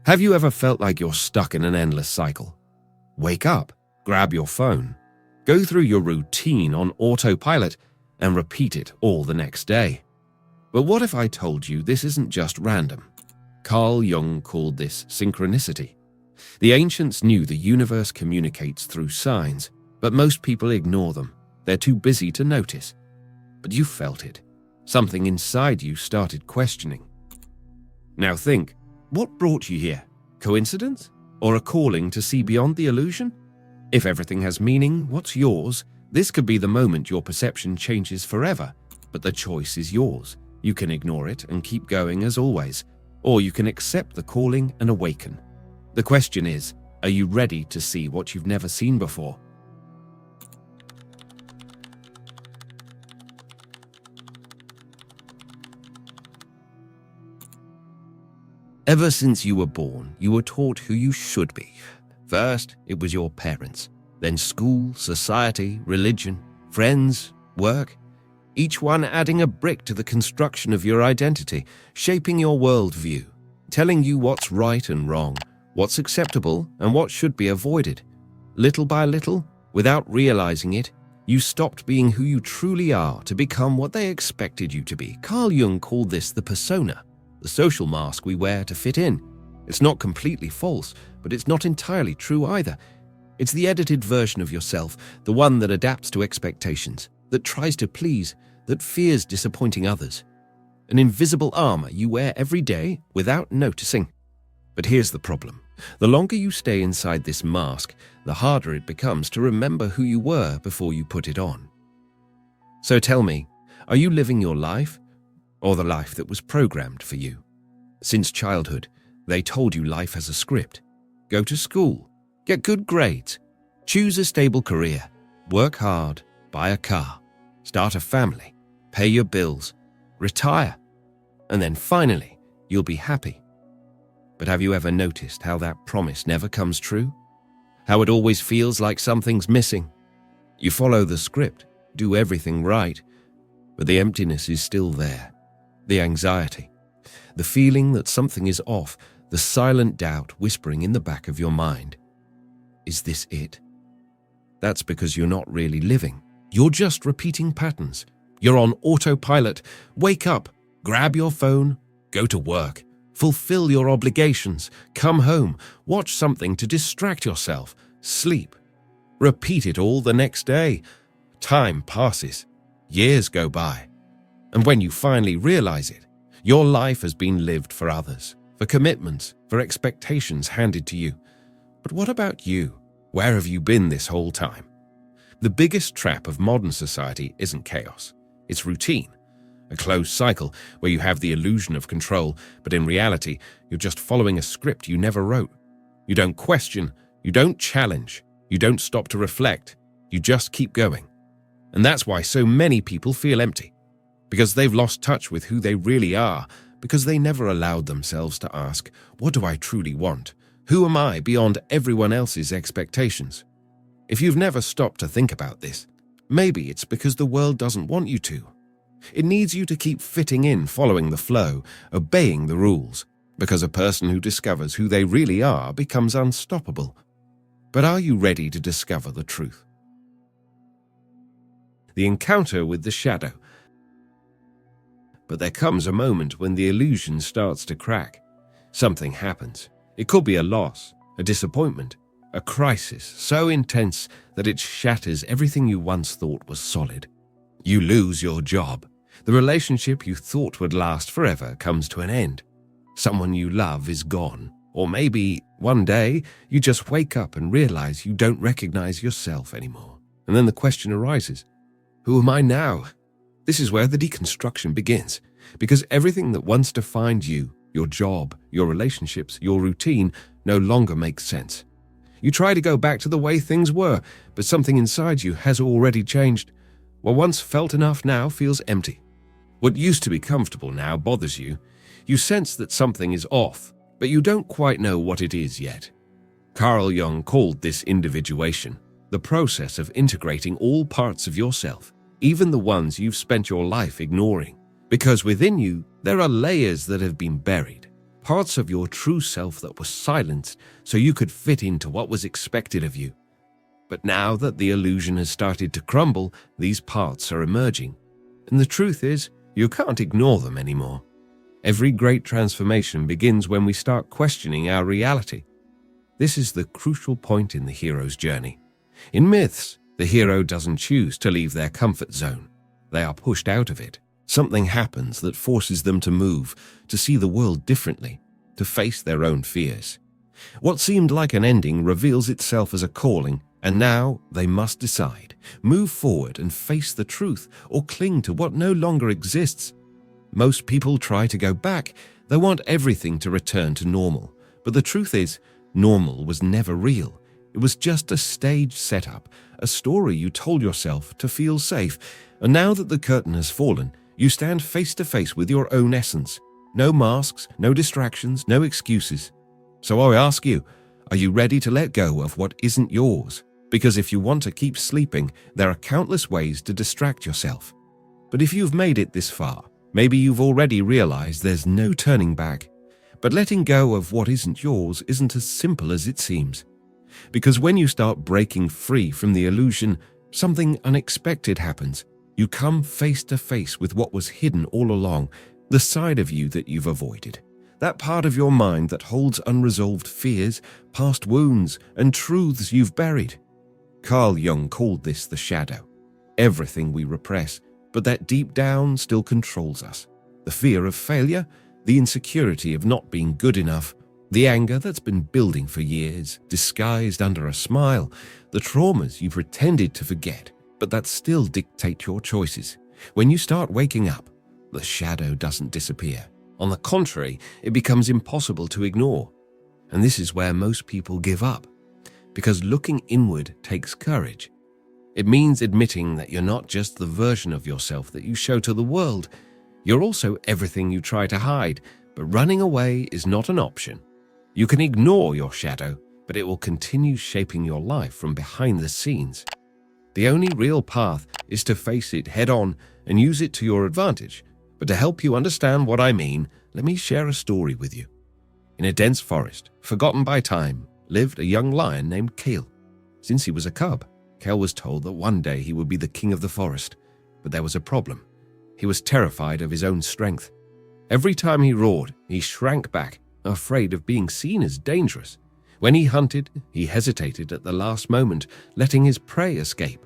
Have you ever felt like you're stuck in an endless cycle? Wake up, grab your phone, go through your routine on autopilot, and repeat it all the next day. But what if I told you this isn't just random? Carl Jung called this synchronicity. The ancients knew the universe communicates through signs, but most people ignore them. They're too busy to notice. But you felt it. Something inside you started questioning. Now think, what brought you here? Coincidence? Or a calling to see beyond the illusion? If everything has meaning, what's yours? This could be the moment your perception changes forever, but the choice is yours. You can ignore it and keep going as always, or you can accept the calling and awaken. The question is, are you ready to see what you've never seen before? Ever since you were born, you were taught who you should be. First, it was your parents, then school, society, religion, friends, work, each one adding a brick to the construction of your identity, shaping your worldview, telling you what's right and wrong, what's acceptable and what should be avoided. Little by little, without realizing it, you stopped being who you truly are to become what they expected you to be. Carl Jung called this the persona, the social mask we wear to fit in. It's not completely false, but it's not entirely true either. It's the edited version of yourself, the one that adapts to expectations, that tries to please, that fears disappointing others. An invisible armor you wear every day without noticing. But here's the problem. The longer you stay inside this mask, the harder it becomes to remember who you were before you put it on. So tell me, are you living your life, or the life that was programmed for you? Since childhood, they told you life has a script. Go to school, get good grades, choose a stable career, work hard, buy a car, start a family, pay your bills, retire, and then finally, you'll be happy. But have you ever noticed how that promise never comes true? How it always feels like something's missing? You follow the script, do everything right, but the emptiness is still there. The anxiety, the feeling that something is off, the silent doubt whispering in the back of your mind. Is this it? That's because you're not really living. You're just repeating patterns. You're on autopilot. Wake up, grab your phone, go to work, fulfill your obligations, come home, watch something to distract yourself, sleep. Repeat it all the next day. Time passes. Years go by. And when you finally realize it, your life has been lived for others, for commitments, for expectations handed to you. But what about you? Where have you been this whole time? The biggest trap of modern society isn't chaos. It's routine. A closed cycle where you have the illusion of control, but in reality, you're just following a script you never wrote. You don't question, you don't challenge, you don't stop to reflect, you just keep going. And that's why so many people feel empty. Because they've lost touch with who they really are, because they never allowed themselves to ask, what do I truly want? Who am I beyond everyone else's expectations? If you've never stopped to think about this, maybe it's because the world doesn't want you to. It needs you to keep fitting in, following the flow, obeying the rules, because a person who discovers who they really are becomes unstoppable. But are you ready to discover the truth? The encounter with the shadow. But there comes a moment when the illusion starts to crack. Something happens. It could be a loss, a disappointment, a crisis so intense that it shatters everything you once thought was solid. You lose your job. The relationship you thought would last forever comes to an end. Someone you love is gone. Or maybe one day you just wake up and realize you don't recognize yourself anymore. And then the question arises, who am I now? This is where the deconstruction begins, because everything that once defined you, your job, your relationships, your routine, no longer makes sense. You try to go back to the way things were, but something inside you has already changed. What once felt enough now feels empty. What used to be comfortable now bothers you. You sense that something is off, but you don't quite know what it is yet. Carl Jung called this individuation, the process of integrating all parts of yourself, even the ones you've spent your life ignoring, because within you there are layers that have been buried, parts of your true self that were silenced so you could fit into what was expected of you. But now that the illusion has started to crumble, these parts are emerging. And the truth is, you can't ignore them anymore. Every great transformation begins when we start questioning our reality. This is the crucial point in the hero's journey. In myths, the hero doesn't choose to leave their comfort zone. They are pushed out of it. Something happens that forces them to move, to see the world differently, to face their own fears. What seemed like an ending reveals itself as a calling, and now they must decide, move forward and face the truth, or cling to what no longer exists. Most people try to go back. They want everything to return to normal. But the truth is, normal was never real. It was just a stage setup, a story you told yourself to feel safe. And now that the curtain has fallen, you stand face to face with your own essence. No masks, no distractions, no excuses. So I ask you, are you ready to let go of what isn't yours? Because if you want to keep sleeping, there are countless ways to distract yourself. But if you've made it this far, maybe you've already realized there's no turning back. But letting go of what isn't yours isn't as simple as it seems. Because when you start breaking free from the illusion, something unexpected happens. You come face to face with what was hidden all along, the side of you that you've avoided. That part of your mind that holds unresolved fears, past wounds, and truths you've buried. Carl Jung called this the shadow. Everything we repress, but that deep down still controls us. The fear of failure, the insecurity of not being good enough, the anger that's been building for years, disguised under a smile, the traumas you pretended to forget, but that still dictate your choices. When you start waking up, the shadow doesn't disappear. On the contrary, it becomes impossible to ignore. And this is where most people give up. Because looking inward takes courage. It means admitting that you're not just the version of yourself that you show to the world. You're also everything you try to hide, but running away is not an option. You can ignore your shadow, but it will continue shaping your life from behind the scenes. The only real path is to face it head on and use it to your advantage. But to help you understand what I mean, let me share a story with you. In a dense forest, forgotten by time, lived a young lion named Kale. Since he was a cub, Kale was told that one day he would be the king of the forest. But there was a problem. He was terrified of his own strength. Every time he roared, he shrank back, afraid of being seen as dangerous. When he hunted, he hesitated at the last moment, letting his prey escape.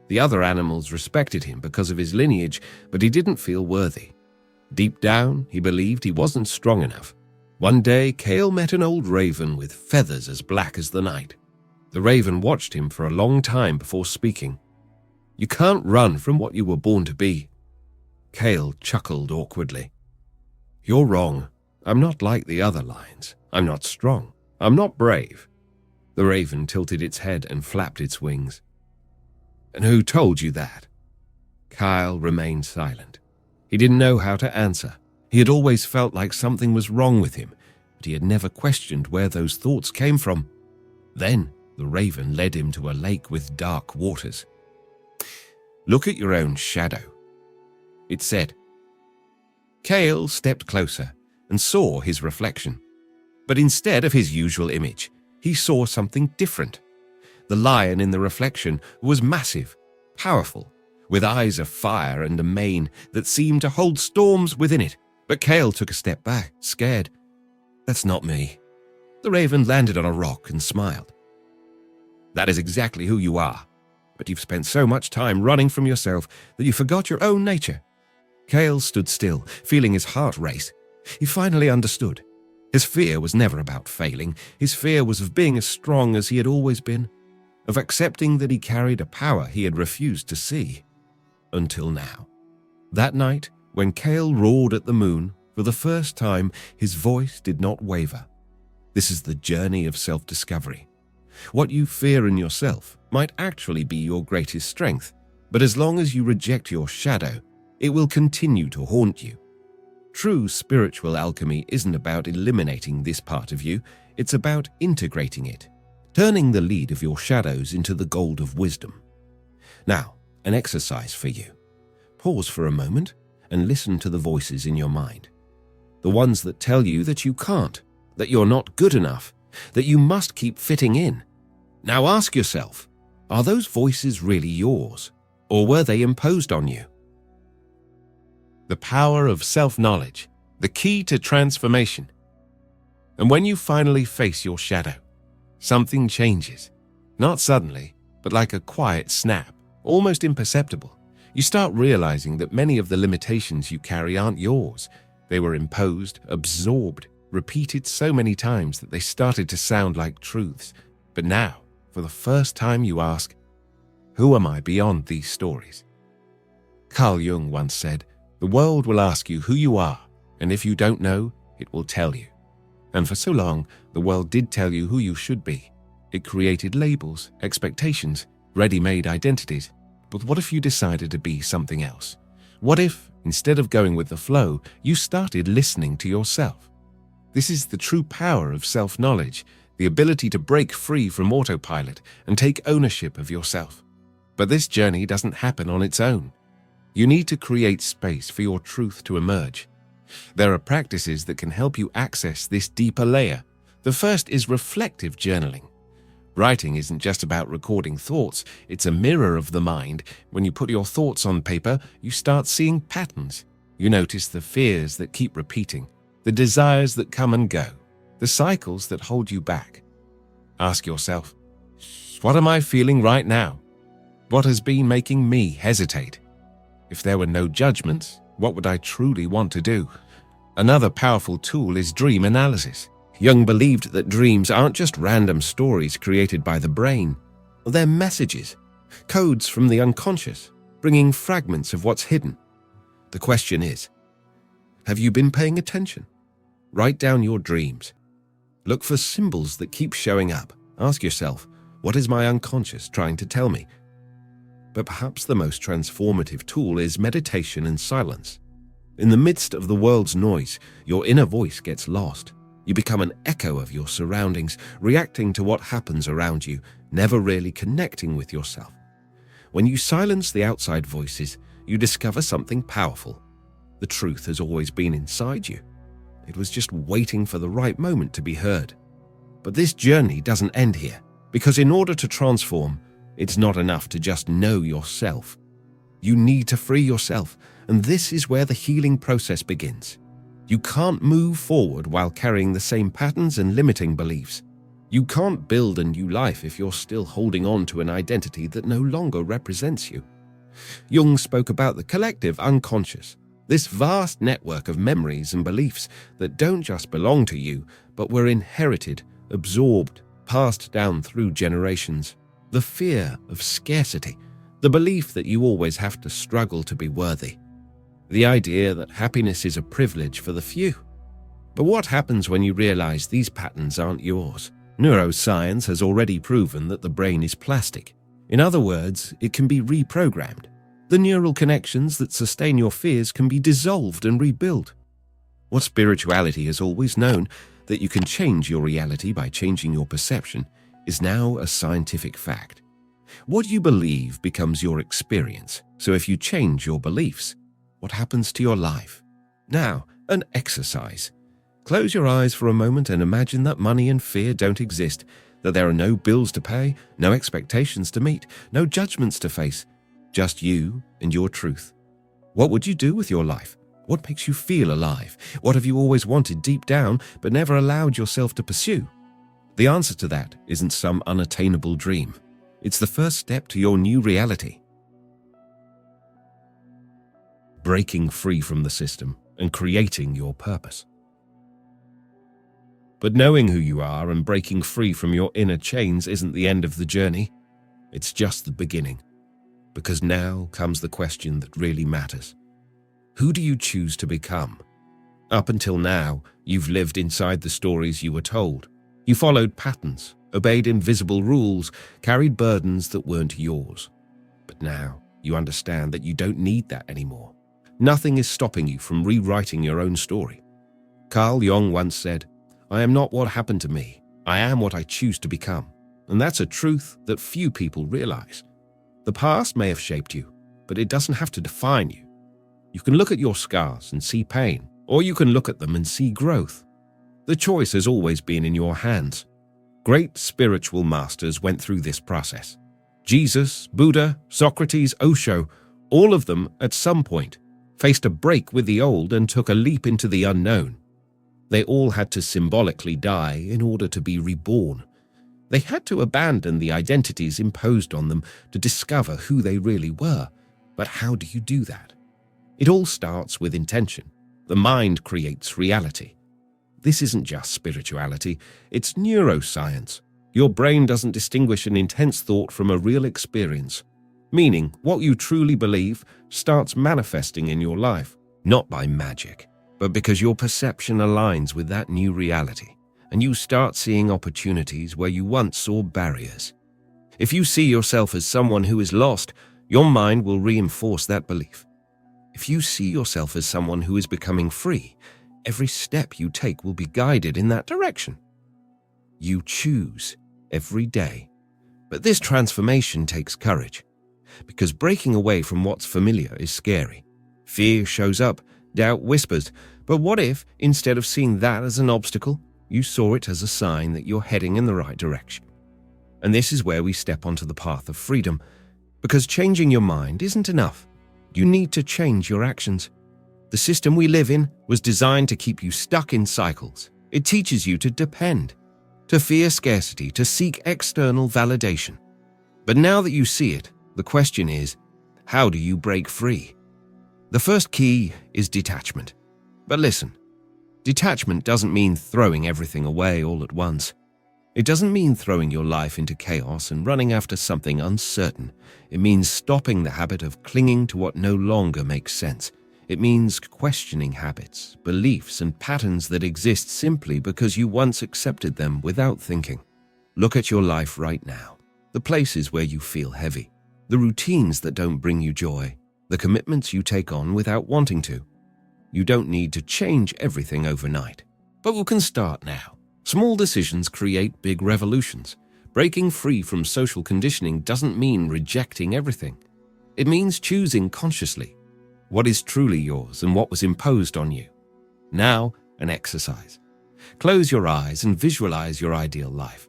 The other animals respected him because of his lineage, but he didn't feel worthy. Deep down, he believed he wasn't strong enough. One day, Kale met an old raven with feathers as black as the night. The raven watched him for a long time before speaking. "You can't run from what you were born to be." Kale chuckled awkwardly. "You're wrong. I'm not like the other lions. I'm not strong. I'm not brave." The raven tilted its head and flapped its wings. "And who told you that?" Kyle remained silent. He didn't know how to answer. He had always felt like something was wrong with him, but he had never questioned where those thoughts came from. Then the raven led him to a lake with dark waters. "Look at your own shadow," it said. Kale stepped closer and saw his reflection. But instead of his usual image, he saw something different. The lion in the reflection was massive, powerful, with eyes of fire and a mane that seemed to hold storms within it. But Kale took a step back, scared. "That's not me." The raven landed on a rock and smiled. "That is exactly who you are, but you've spent so much time running from yourself that you forgot your own nature." Kale stood still, feeling his heart race. He finally understood. His fear was never about failing. His fear was of being as strong as he had always been, of accepting that he carried a power he had refused to see. Until now. That night, when Kale roared at the moon, for the first time, his voice did not waver. This is the journey of self-discovery. What you fear in yourself might actually be your greatest strength, but as long as you reject your shadow, it will continue to haunt you. True spiritual alchemy isn't about eliminating this part of you, it's about integrating it, turning the lead of your shadows into the gold of wisdom. Now, an exercise for you. Pause for a moment and listen to the voices in your mind. the ones that tell you that you can't, that you're not good enough, that you must keep fitting in. Now ask yourself, are those voices really yours, or were they imposed on you? The power of self-knowledge, the key to transformation. And when you finally face your shadow, something changes. Not suddenly, but like a quiet snap, almost imperceptible. You start realizing that many of the limitations you carry aren't yours. They were imposed, absorbed, repeated so many times that they started to sound like truths. But now, for the first time, you ask, who am I beyond these stories? Carl Jung once said, the world will ask you who you are, and if you don't know, it will tell you. And for so long, the world did tell you who you should be. It created labels, expectations, ready-made identities. But what if you decided to be something else? What if, instead of going with the flow, you started listening to yourself? This is the true power of self-knowledge, the ability to break free from autopilot and take ownership of yourself. But this journey doesn't happen on its own. You need to create space for your truth to emerge. There are practices that can help you access this deeper layer. The first is reflective journaling. Writing isn't just about recording thoughts, it's a mirror of the mind. When you put your thoughts on paper, you start seeing patterns. You notice the fears that keep repeating, the desires that come and go, the cycles that hold you back. Ask yourself, what am I feeling right now? What has been making me hesitate? If there were no judgments, what would I truly want to do? Another powerful tool is dream analysis. Jung believed that dreams aren't just random stories created by the brain. They're messages, codes from the unconscious, bringing fragments of what's hidden. The question is, have you been paying attention? Write down your dreams. Look for symbols that keep showing up. Ask yourself, what is my unconscious trying to tell me? But perhaps the most transformative tool is meditation and silence. In the midst of the world's noise, your inner voice gets lost. You become an echo of your surroundings, reacting to what happens around you, never really connecting with yourself. When you silence the outside voices, you discover something powerful. The truth has always been inside you. It was just waiting for the right moment to be heard. But this journey doesn't end here, because in order to transform, it's not enough to just know yourself. You need to free yourself, and this is where the healing process begins. You can't move forward while carrying the same patterns and limiting beliefs. You can't build a new life if you're still holding on to an identity that no longer represents you. Jung spoke about the collective unconscious, this vast network of memories and beliefs that don't just belong to you, but were inherited, absorbed, passed down through generations. The fear of scarcity, the belief that you always have to struggle to be worthy. The idea that happiness is a privilege for the few. But what happens when you realize these patterns aren't yours? Neuroscience has already proven that the brain is plastic. In other words, it can be reprogrammed. The neural connections that sustain your fears can be dissolved and rebuilt. What spirituality has always known, that you can change your reality by changing your perception, is now a scientific fact. What you believe becomes your experience. So if you change your beliefs, what happens to your life? Now, an exercise. Close your eyes for a moment and imagine that money and fear don't exist, that there are no bills to pay, no expectations to meet, no judgments to face, just you and your truth. What would you do with your life? What makes you feel alive? What have you always wanted deep down but never allowed yourself to pursue? The answer to that isn't some unattainable dream. It's the first step to your new reality. Breaking free from the system and creating your purpose. But knowing who you are and breaking free from your inner chains isn't the end of the journey. It's just the beginning. Because now comes the question that really matters. Who do you choose to become? Up until now, you've lived inside the stories you were told. You followed patterns, obeyed invisible rules, carried burdens that weren't yours. But now you understand that you don't need that anymore. Nothing is stopping you from rewriting your own story. Carl Jung once said, "I am not what happened to me. I am what I choose to become." And that's a truth that few people realize. The past may have shaped you, but it doesn't have to define you. You can look at your scars and see pain, or you can look at them and see growth. The choice has always been in your hands. Great spiritual masters went through this process. Jesus, Buddha, Socrates, Osho, all of them at some point faced a break with the old and took a leap into the unknown. They all had to symbolically die in order to be reborn. They had to abandon the identities imposed on them to discover who they really were. But how do you do that? It all starts with intention. The mind creates reality. This isn't just spirituality, it's neuroscience. Your brain doesn't distinguish an intense thought from a real experience, meaning what you truly believe starts manifesting in your life, not by magic, but because your perception aligns with that new reality, and you start seeing opportunities where you once saw barriers. If you see yourself as someone who is lost, your mind will reinforce that belief. If you see yourself as someone who is becoming free, every step you take will be guided in that direction. You choose every day. But this transformation takes courage, because breaking away from what's familiar is scary. Fear shows up, doubt whispers, but what if, instead of seeing that as an obstacle, you saw it as a sign that you're heading in the right direction? And this is where we step onto the path of freedom, because changing your mind isn't enough. You need to change your actions. The system we live in was designed to keep you stuck in cycles. It teaches you to depend, to fear scarcity, to seek external validation. But now that you see it, the question is, how do you break free? The first key is detachment. But listen, detachment doesn't mean throwing everything away all at once. It doesn't mean throwing your life into chaos and running after something uncertain. It means stopping the habit of clinging to what no longer makes sense. It means questioning habits, beliefs, and patterns that exist simply because you once accepted them without thinking. Look at your life right now, the places where you feel heavy, the routines that don't bring you joy, the commitments you take on without wanting to. You don't need to change everything overnight, but we can start now. Small decisions create big revolutions. Breaking free from social conditioning doesn't mean rejecting everything. It means choosing consciously what is truly yours and what was imposed on you. Now, an exercise. Close your eyes and visualize your ideal life.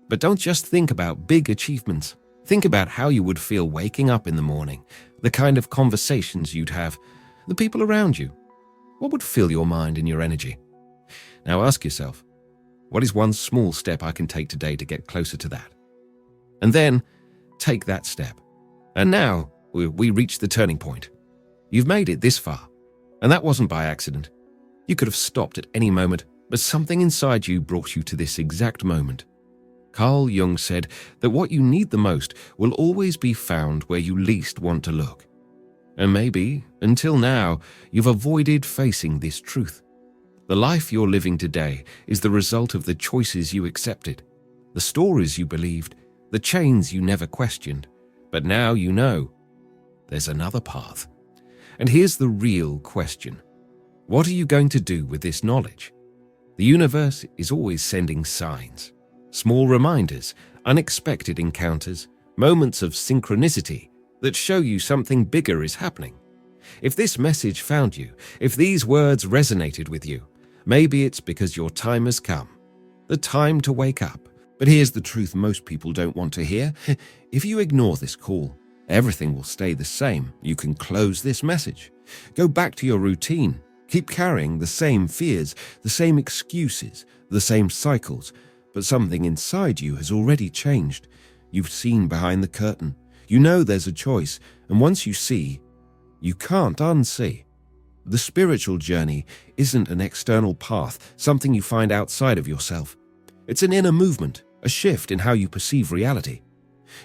But don't just think about big achievements. Think about how you would feel waking up in the morning, the kind of conversations you'd have, the people around you. What would fill your mind and your energy? Now ask yourself, what is one small step I can take today to get closer to that? And then take that step. And now we reach the turning point. You've made it this far, and that wasn't by accident. You could have stopped at any moment, but something inside you brought you to this exact moment. Carl Jung said that what you need the most will always be found where you least want to look. And maybe, until now, you've avoided facing this truth. The life you're living today is the result of the choices you accepted, the stories you believed, the chains you never questioned. But now you know there's another path. And here's the real question. What are you going to do with this knowledge? The universe is always sending signs, small reminders, unexpected encounters, moments of synchronicity that show you something bigger is happening. If this message found you, if these words resonated with you, maybe it's because your time has come, the time to wake up. But here's the truth most people don't want to hear. If you ignore this call, everything will stay the same. You can close this message. Go back to your routine. Keep carrying the same fears, the same excuses, the same cycles. But something inside you has already changed. You've seen behind the curtain. You know there's a choice. And once you see, you can't unsee. The spiritual journey isn't an external path, something you find outside of yourself. It's an inner movement, a shift in how you perceive reality.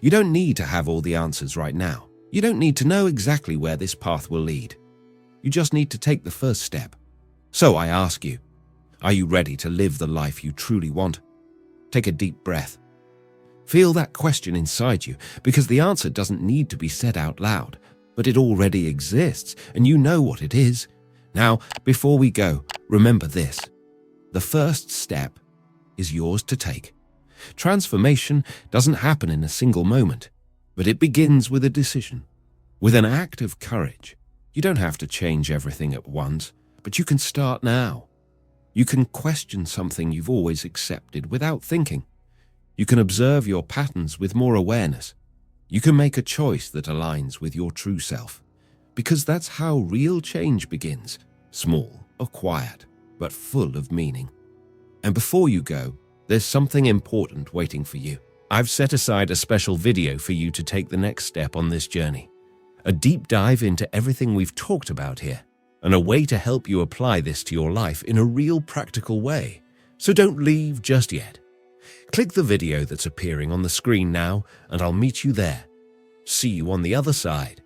You don't need to have all the answers right now. You don't need to know exactly where this path will lead. You just need to take the first step. So I ask you, are you ready to live the life you truly want? Take a deep breath. Feel that question inside you, because the answer doesn't need to be said out loud, but it already exists, and you know what it is. Now, before we go, remember this. The first step is yours to take. Transformation doesn't happen in a single moment, but it begins with a decision, with an act of courage. You don't have to change everything at once, But you can start now. You can question something you've always accepted without thinking. You can observe your patterns with more awareness. You can make a choice that aligns with your true self. Because that's how real change begins, small or quiet, but full of meaning. And before you go, there's something important waiting for you. I've set aside a special video for you to take the next step on this journey. A deep dive into everything we've talked about here, and a way to help you apply this to your life in a real practical way. So don't leave just yet. Click the video that's appearing on the screen now, and I'll meet you there. See you on the other side.